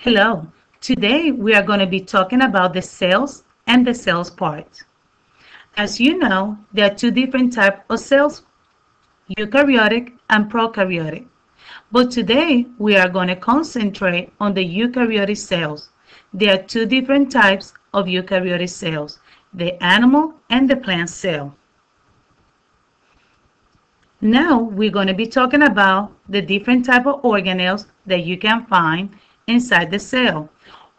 Hello. Today we are going to be talking about the cells and the cells part. As you know, there are two different types of cells, eukaryotic and prokaryotic. But today we are going to concentrate on the eukaryotic cells. There are two different types of eukaryotic cells, the animal and the plant cell. Now we're going to be talking about the different type of organelles that you can find inside the cell.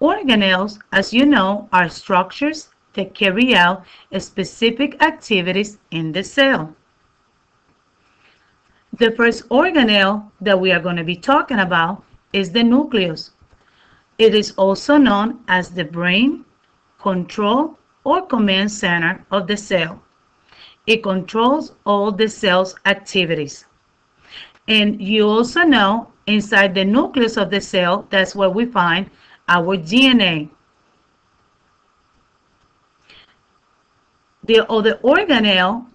Organelles, as you know, are structures that carry out specific activities in the cell. The first organelle that we are going to be talking about is the nucleus. It is also known as the brain, control, or command center of the cell. It controls all the cell's activities. And you also know inside the nucleus of the cell, that's where we find our DNA. The other organelle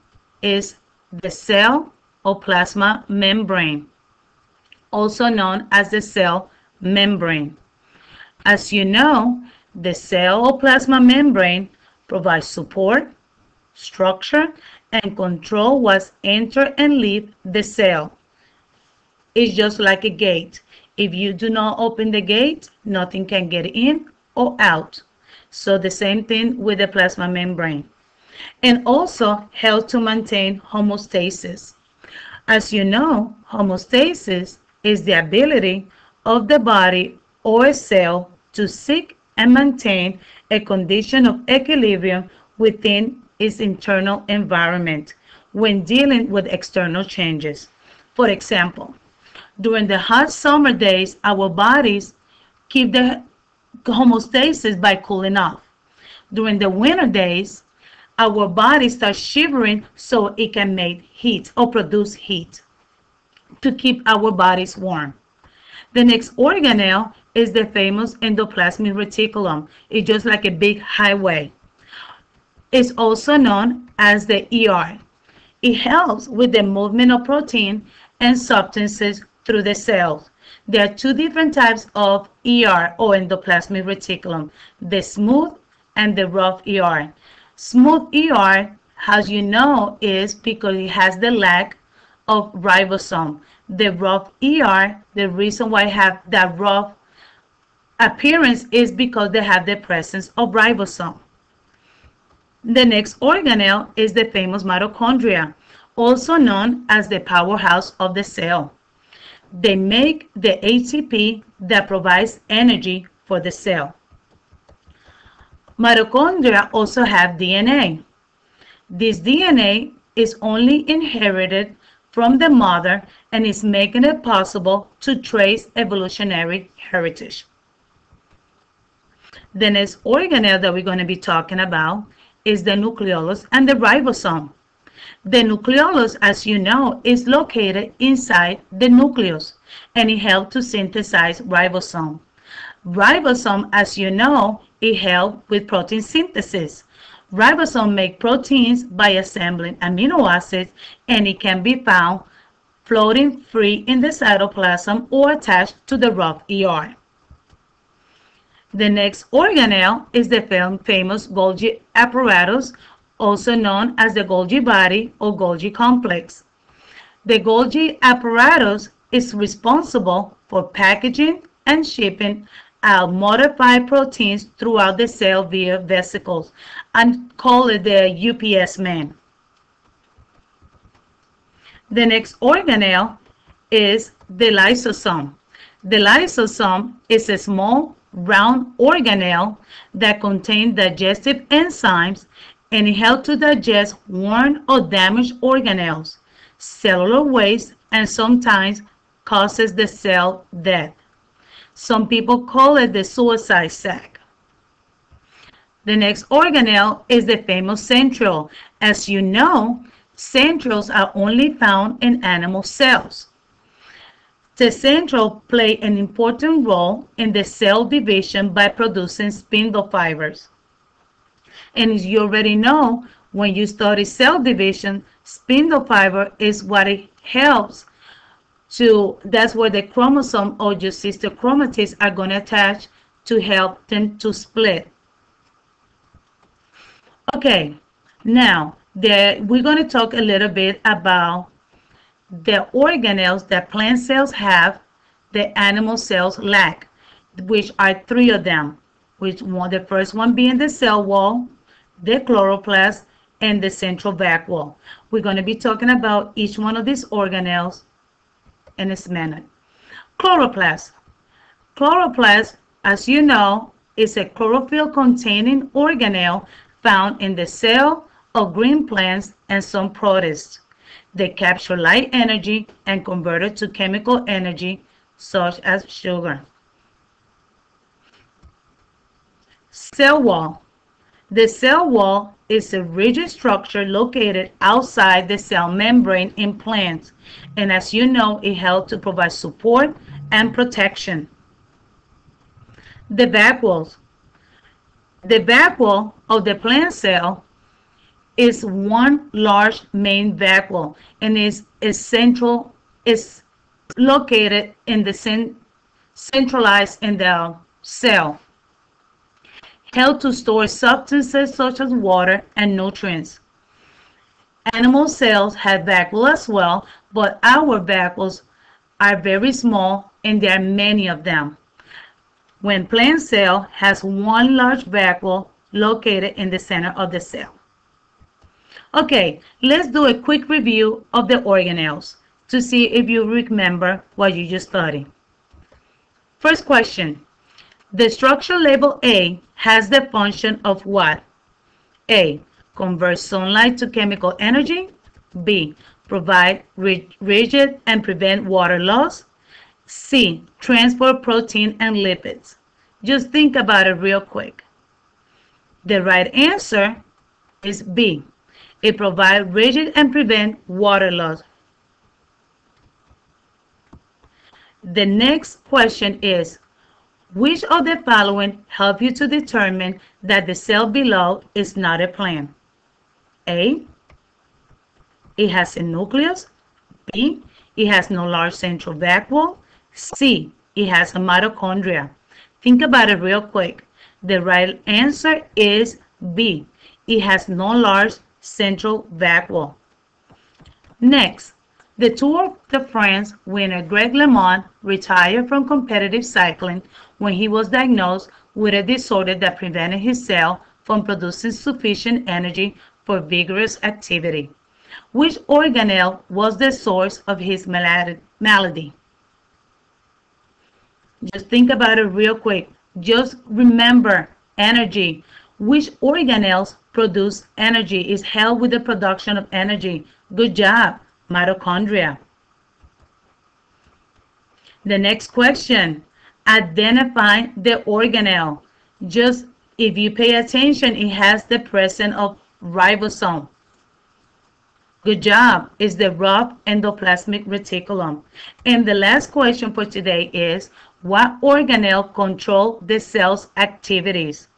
is the cell or plasma membrane, also known as the cell membrane. As you know, the cell or plasma membrane provides support, structure, and control what's enter and leave the cell. It's just like a gate. If you do not open the gate, nothing can get in or out. So the same thing with the plasma membrane. And also help to maintain homeostasis. As you know, homeostasis is the ability of the body or a cell to seek and maintain a condition of equilibrium within its internal environment when dealing with external changes. For example, during the hot summer days, our bodies keep the homeostasis by cooling off. During the winter days, our body starts shivering so it can make heat or produce heat to keep our bodies warm. The next organelle is the famous endoplasmic reticulum. It's just like a big highway. It's also known as the ER. It helps with the movement of protein and substances through the cells. There are two different types of ER or endoplasmic reticulum, the smooth and the rough ER. Smooth ER, as you know, is because it has the lack of ribosome. The rough ER, the reason why I have that rough appearance is because they have the presence of ribosome. The next organelle is the famous mitochondria, also known as the powerhouse of the cell. They make the ATP that provides energy for the cell. Mitochondria also have DNA. This DNA is only inherited from the mother and is making it possible to trace evolutionary heritage. The next organelle that we're going to be talking about is the nucleolus and the ribosome. The nucleolus, as you know, is located inside the nucleus and it helps to synthesize ribosome. Ribosome, as you know, it helps with protein synthesis. Ribosome make proteins by assembling amino acids and it can be found floating free in the cytoplasm or attached to the rough ER. The next organelle is the famous Golgi apparatus, also known as the Golgi body or Golgi complex. The Golgi apparatus is responsible for packaging and shipping out modified proteins throughout the cell via vesicles and call it the UPS man. The next organelle is the lysosome. The lysosome is a small round organelle that contains digestive enzymes and it helps to digest worn or damaged organelles, cellular waste, and sometimes causes the cell death. Some people call it the suicide sac. The next organelle is the famous centriole. As you know, centrioles are only found in animal cells. The centriole play an important role in the cell division by producing spindle fibers. And as you already know, when you study cell division, spindle fiber is what it helps that's where the chromosome or your sister chromatids are going to attach to help them to split. Okay, now we're going to talk a little bit about the organelles that plant cells have, the animal cells lack, which are 3 of them. The first one being the cell wall, the chloroplast, and the central vac wall. We're going to be talking about each one of these organelles in this minute. Chloroplast. Chloroplast, as you know, is a chlorophyll-containing organelle found in the cell of green plants and some protists. They capture light energy and convert it to chemical energy, such as sugar. Cell wall. The cell wall is a rigid structure located outside the cell membrane in plants, and as you know, it helps to provide support and protection. The vacuoles. The vacuole of the plant cell is one large main vacuole and is located in the centralized in the cell, held to store substances such as water and nutrients. Animal cells have vacuoles as well, but our vacuoles are very small and there are many of them. When plant cell has one large vacuole located in the center of the cell. Okay, let's do a quick review of the organelles to see if you remember what you just studied. First question. The structure labeled A has the function of what? A. Convert sunlight to chemical energy. B. Provide rigid and prevent water loss. C. Transport protein and lipids. Just think about it real quick. The right answer is B. It provides rigid and prevent water loss. The next question is, which of the following help you to determine that the cell below is not a plant? A. It has a nucleus. B. It has no large central vacuole. C. It has a mitochondria. Think about it real quick. The right answer is B. It has no large central vacuole. Next, the Tour de France winner Greg LeMond retired from competitive cycling when he was diagnosed with a disorder that prevented his cell from producing sufficient energy for vigorous activity. Which organelle was the source of his malady? Just think about it real quick. Just remember energy. Which organelles produce energy, is held with the production of energy? Good job. Mitochondria. The next question. Identify the organelle. Just if you pay attention, it has the presence of ribosome. Good job. It's the rough endoplasmic reticulum. And the last question for today is, what organelle control the cell's activities?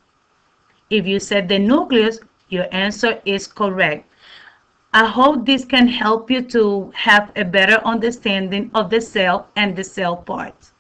If you said the nucleus, your answer is correct. I hope this can help you to have a better understanding of the cell and the cell parts.